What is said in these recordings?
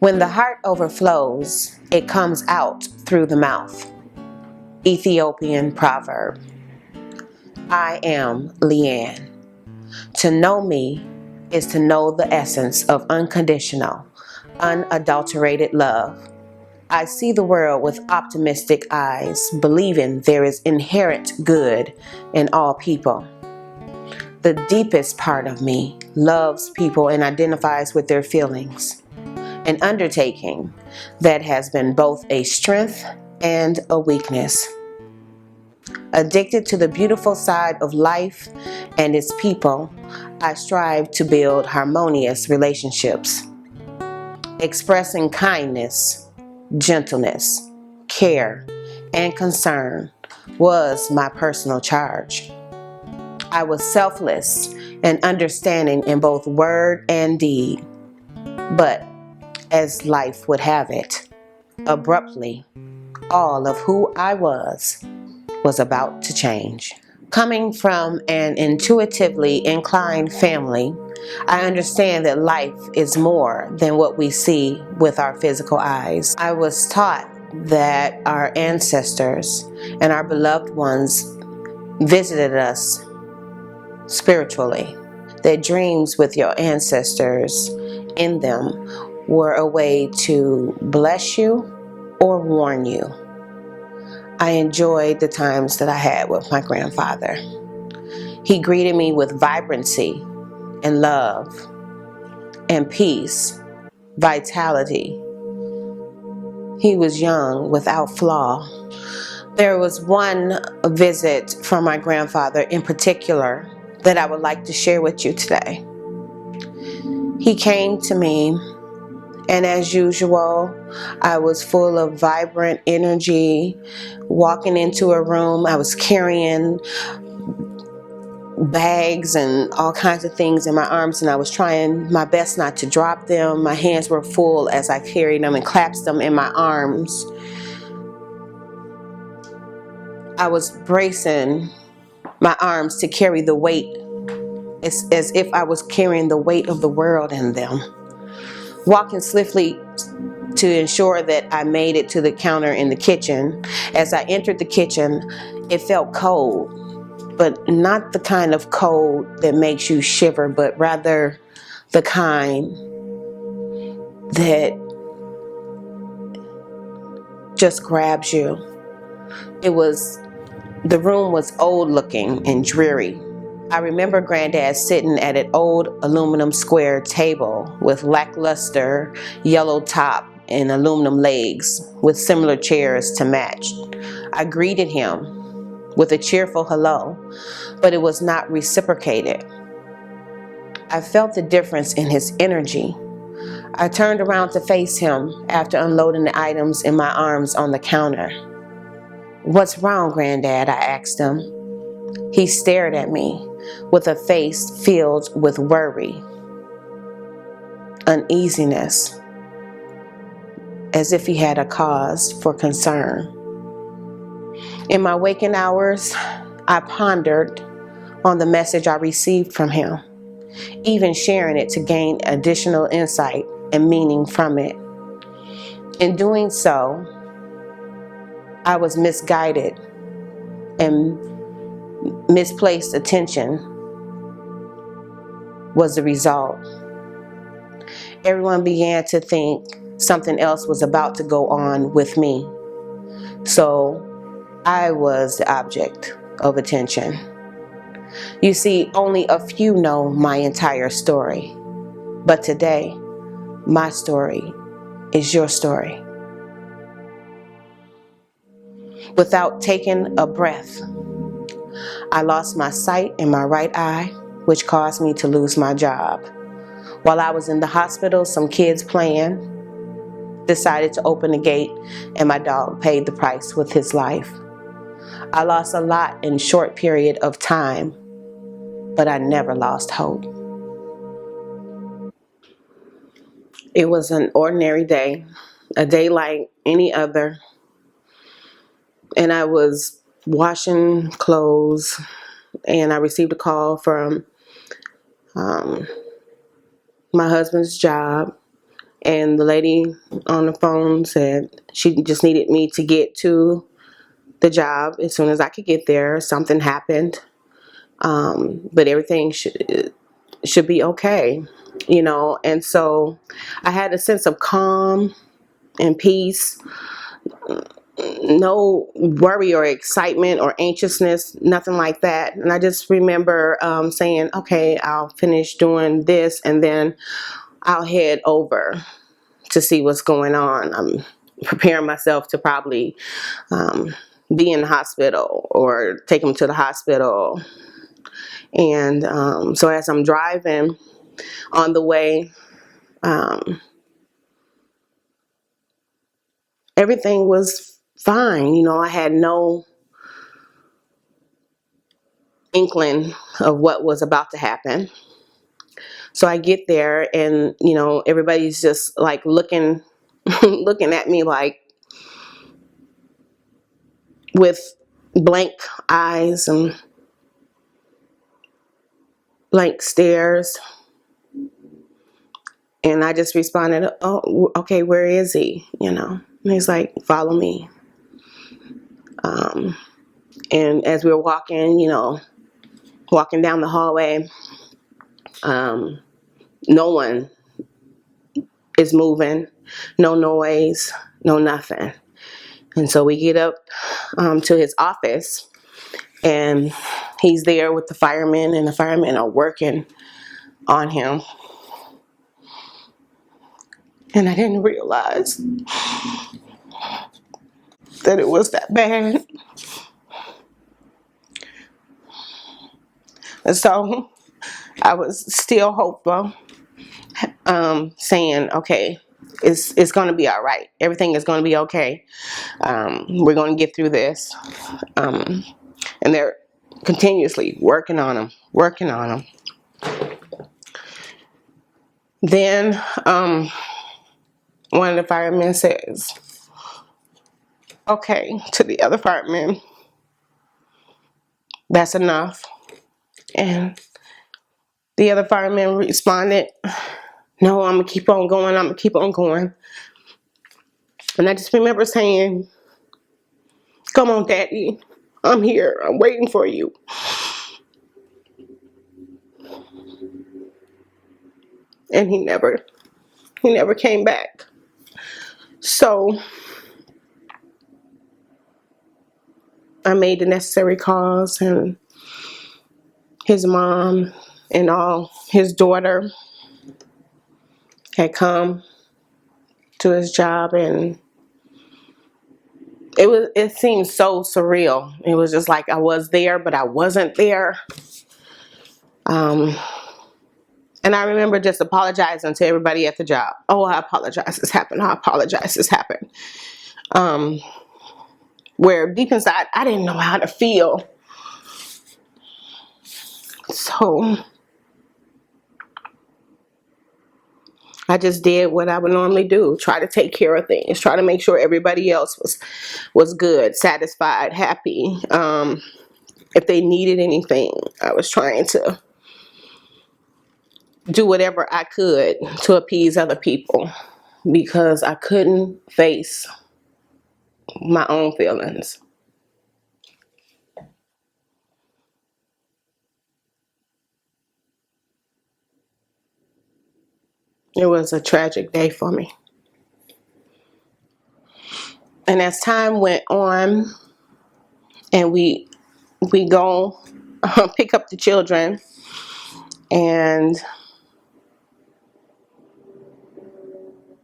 When the heart overflows, it comes out through the mouth. Ethiopian proverb. I am LeAnn. To know me is to know the essence of unconditional, unadulterated love. I see the world with optimistic eyes, believing there is inherent good in all people. The deepest part of me loves people and identifies with their feelings. An undertaking that has been both a strength and a weakness. Addicted to the beautiful side of life and its people, I strive to build harmonious relationships. Expressing kindness, gentleness, care, and concern was my personal charge. I was selfless and understanding in both word and deed. But as life would have it, abruptly, all of who I was about to change. Coming from an intuitively inclined family, I understand that life is more than what we see with our physical eyes. I was taught that our ancestors and our beloved ones visited us spiritually. That dreams with your ancestors in them were a way to bless you or warn you. I enjoyed the times that I had with my grandfather. He greeted me with vibrancy and love and peace, vitality. He was young without flaw. There was one visit from my grandfather in particular that I would like to share with you today. He came to me, and as usual, I was full of vibrant energy. Walking into a room, I was carrying bags and all kinds of things in my arms, and I was trying my best not to drop them. My hands were full as I carried them and clasped them in my arms. I was bracing my arms to carry the weight, as if I was carrying the weight of the world in them. Walking swiftly to ensure that I made it to the counter in the kitchen. As I entered the kitchen, it felt cold, but not the kind of cold that makes you shiver, but rather the kind that just grabs you. The room was old looking and dreary. I remember Granddad sitting at an old aluminum square table with lackluster yellow top and aluminum legs with similar chairs to match. I greeted him with a cheerful hello, but it was not reciprocated. I felt the difference in his energy. I turned around to face him after unloading the items in my arms on the counter. "What's wrong, Granddad?" I asked him. He stared at me with a face filled with worry, uneasiness, as if he had a cause for concern. In my waking hours, I pondered on the message I received from him, even sharing it to gain additional insight and meaning from it. In doing so, I was misguided, and misplaced attention was the result. Everyone began to think something else was about to go on with me, so I was the object of attention. You see, only a few know my entire story, but today, my story is your story. Without taking a breath, I lost my sight in my right eye, which caused me to lose my job. While I was in the hospital, some kids playing decided to open the gate, and my dog paid the price with his life. I lost a lot in a short period of time, but I never lost hope. It was an ordinary day, a day like any other, and I was washing clothes, and I received a call from my husband's job And the lady on the phone said she just needed me to get to the job as soon as I could get there. Something happened, but everything should be okay, you know. And so I had a sense of calm and peace, no worry or excitement or anxiousness, nothing like that. And I just remember saying, okay, I'll finish doing this and then I'll head over to see what's going on. I'm preparing myself to probably be in the hospital or take them to the hospital. And so as I'm driving on the way, everything was fine. You know, I had no inkling of what was about to happen. So I get there and, you know, everybody's just like looking looking at me like with blank eyes and blank stares. And I just responded, oh, okay, where is he? You know, and he's like, follow me. And as we were walking, you know, walking down the hallway, no one is moving, no noise, no nothing. And so we get up to his office, and he's there with the firemen, and the firemen are working on him. And I didn't realize that it was that bad. And so I was still hopeful, saying, okay, it's going to be all right. Everything is going to be okay. We're going to get through this. And they're continuously working on him, working on him. Then one of the firemen says, okay, to the other firemen, that's enough. And the other fireman responded, no, I'm going to keep on going. I'm going to keep on going. And I just remember saying, come on, Daddy. I'm here. I'm waiting for you. And he never came back. So I made the necessary calls, and his mom and all his daughter had come to his job, and it seemed so surreal. It was just like I was there, but I wasn't there. And I remember just apologizing to everybody at the job. Oh, I apologize, this happened. I apologize, this happened. Where deep inside, I didn't know how to feel. So I just did what I would normally do. Try to take care of things. Try to make sure everybody else was good, satisfied, happy. If they needed anything, I was trying to do whatever I could to appease other people, because I couldn't face my own feelings. It was a tragic day for me. And as time went on, and we go pick up the children, and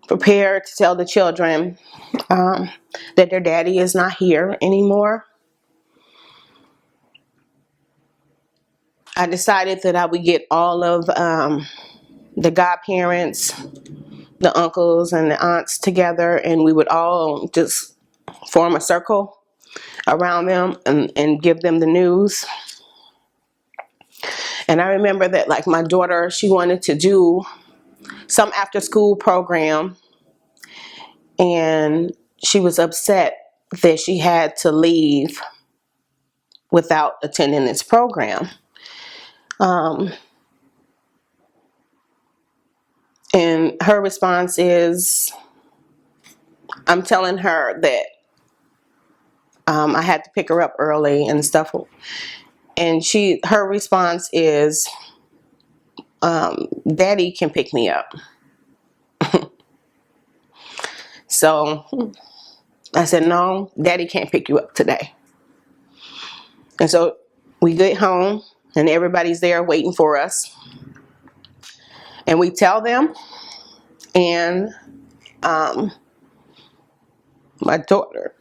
prepare to tell the children that their daddy is not here anymore, I decided that I would get all of the godparents, the uncles and the aunts together, and we would all just form a circle around them and give them the news. And I remember that, like, my daughter, she wanted to do some after school program, and she was upset that she had to leave without attending this program. And her response is, I'm telling her that I had to pick her up early and stuff. And her response is, Daddy can pick me up. So I said, no, Daddy can't pick you up today. And so we get home and everybody's there waiting for us. And we tell them, and my daughter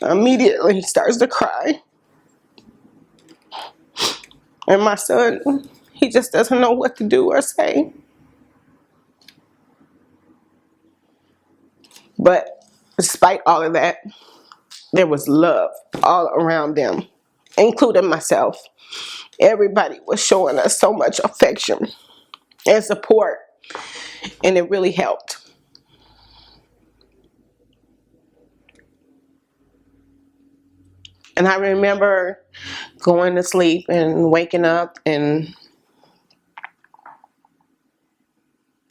immediately starts to cry. And my son, he just doesn't know what to do or say. But despite all of that, there was love all around them, including myself. Everybody was showing us so much affection and support, and it really helped. And I remember going to sleep and waking up and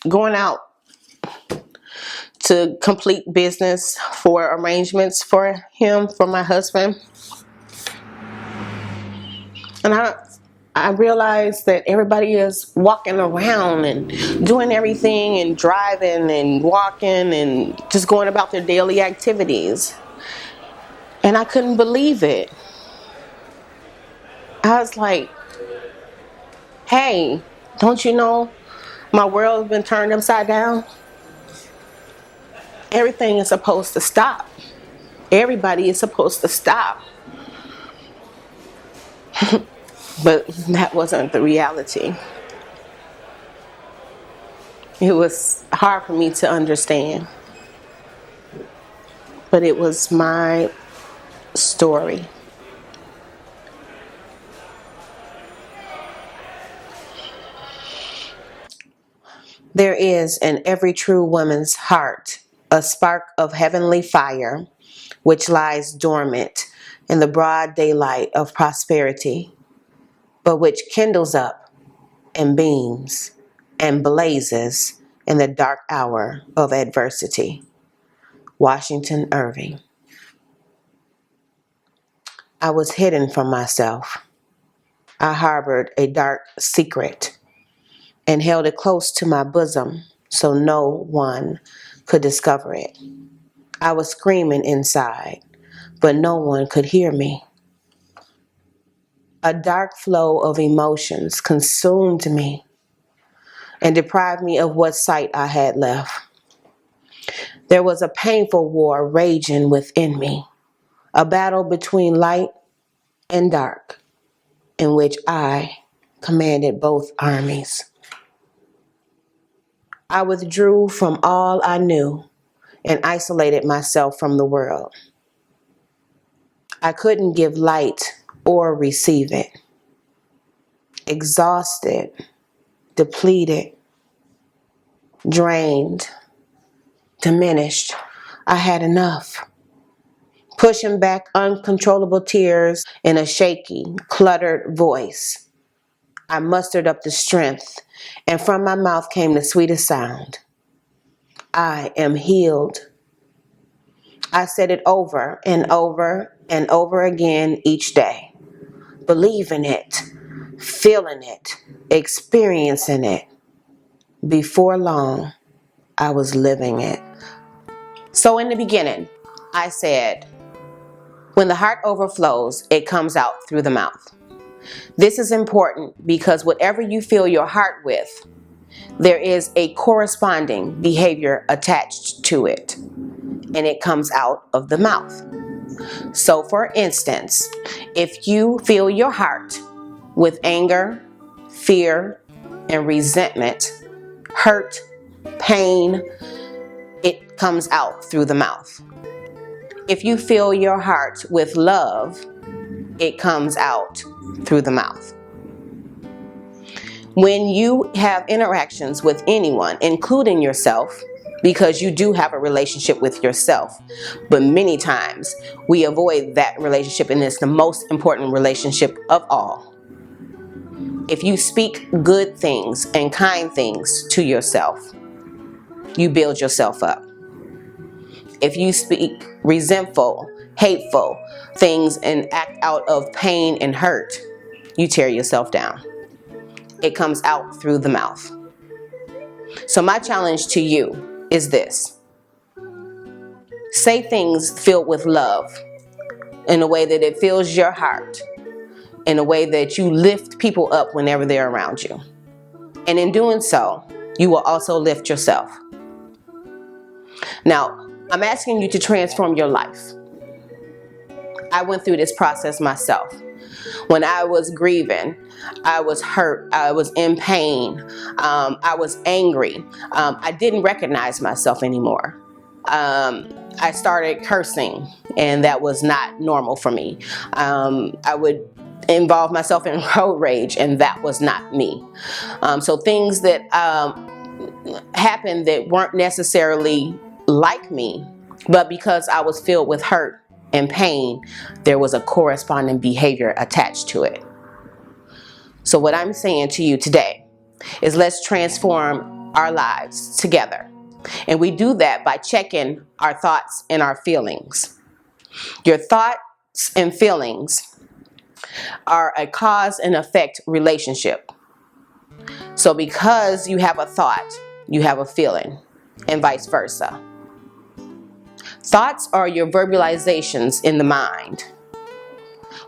going out to complete business for arrangements for him, for my husband. And I realized that everybody is walking around and doing everything and driving and walking and just going about their daily activities. And I couldn't believe it. I was like, hey, don't you know my world has been turned upside down? Everything is supposed to stop. Everybody is supposed to stop. But that wasn't the reality. It was hard for me to understand. But it was my story. There is in every true woman's heart a spark of heavenly fire which lies dormant in the broad daylight of prosperity, but which kindles up and beams and blazes in the dark hour of adversity. Washington Irving. I was hidden from myself. I harbored a dark secret and held it close to my bosom so no one could discover it. I was screaming inside, but no one could hear me. A dark flow of emotions consumed me and deprived me of what sight I had left. There was a painful war raging within me, a battle between light and dark, in which I commanded both armies. I withdrew from all I knew and isolated myself from the world. I couldn't give light or receive it. Exhausted, depleted, drained, diminished, I had enough. Pushing back uncontrollable tears in a shaky, cluttered voice, I mustered up the strength, and from my mouth came the sweetest sound. I am healed. I said it over and over and over again each day, believing it, feeling it, experiencing it. Before long, I was living it. So in the beginning, I said, when the heart overflows, it comes out through the mouth. This is important because whatever you fill your heart with, there is a corresponding behavior attached to it, and it comes out of the mouth. So for instance, if you fill your heart with anger, fear, and resentment, hurt, pain, it comes out through the mouth. If you fill your heart with love, it comes out through the mouth. When you have interactions with anyone, including yourself, because you do have a relationship with yourself, but many times we avoid that relationship, and it's the most important relationship of all. If you speak good things and kind things to yourself, you build yourself up. If you speak resentful, hateful things and act out of pain and hurt, you tear yourself down. It comes out through the mouth. So my challenge to you is this. Say things filled with love in a way that it fills your heart, in a way that you lift people up whenever they're around you. And in doing so, you will also lift yourself. Now, I'm asking you to transform your life. I went through this process myself. When I was grieving, I was hurt, I was in pain, I was angry. I didn't recognize myself anymore. I started cursing, and that was not normal for me. I would involve myself in road rage, and that was not me. So things that happened that weren't necessarily like me, but because I was filled with hurt and pain, there was a corresponding behavior attached to it. So what I'm saying to you today is let's transform our lives together. And we do that by checking our thoughts and our feelings. Your thoughts and feelings are a cause and effect relationship. So because you have a thought, you have a feeling, and vice versa. Thoughts are your verbalizations in the mind,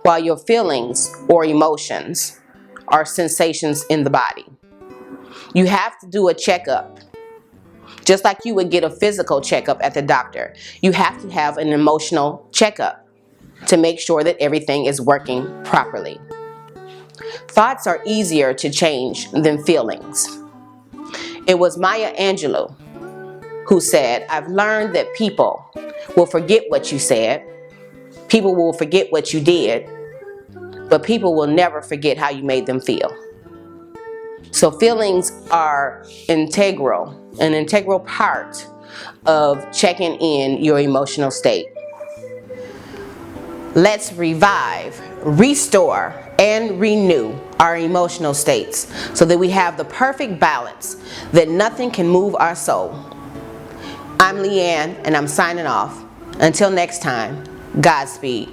while your feelings or emotions are sensations in the body. You have to do a checkup. Just like you would get a physical checkup at the doctor, you have to have an emotional checkup to make sure that everything is working properly. Thoughts are easier to change than feelings. It was Maya Angelou who said, "I've learned that people will forget what you said, people will forget what you did, but people will never forget how you made them feel." So feelings are an integral part of checking in your emotional state. Let's revive, restore, and renew our emotional states so that we have the perfect balance that nothing can move our soul. I'm LeAnn, and I'm signing off. Until next time, Godspeed.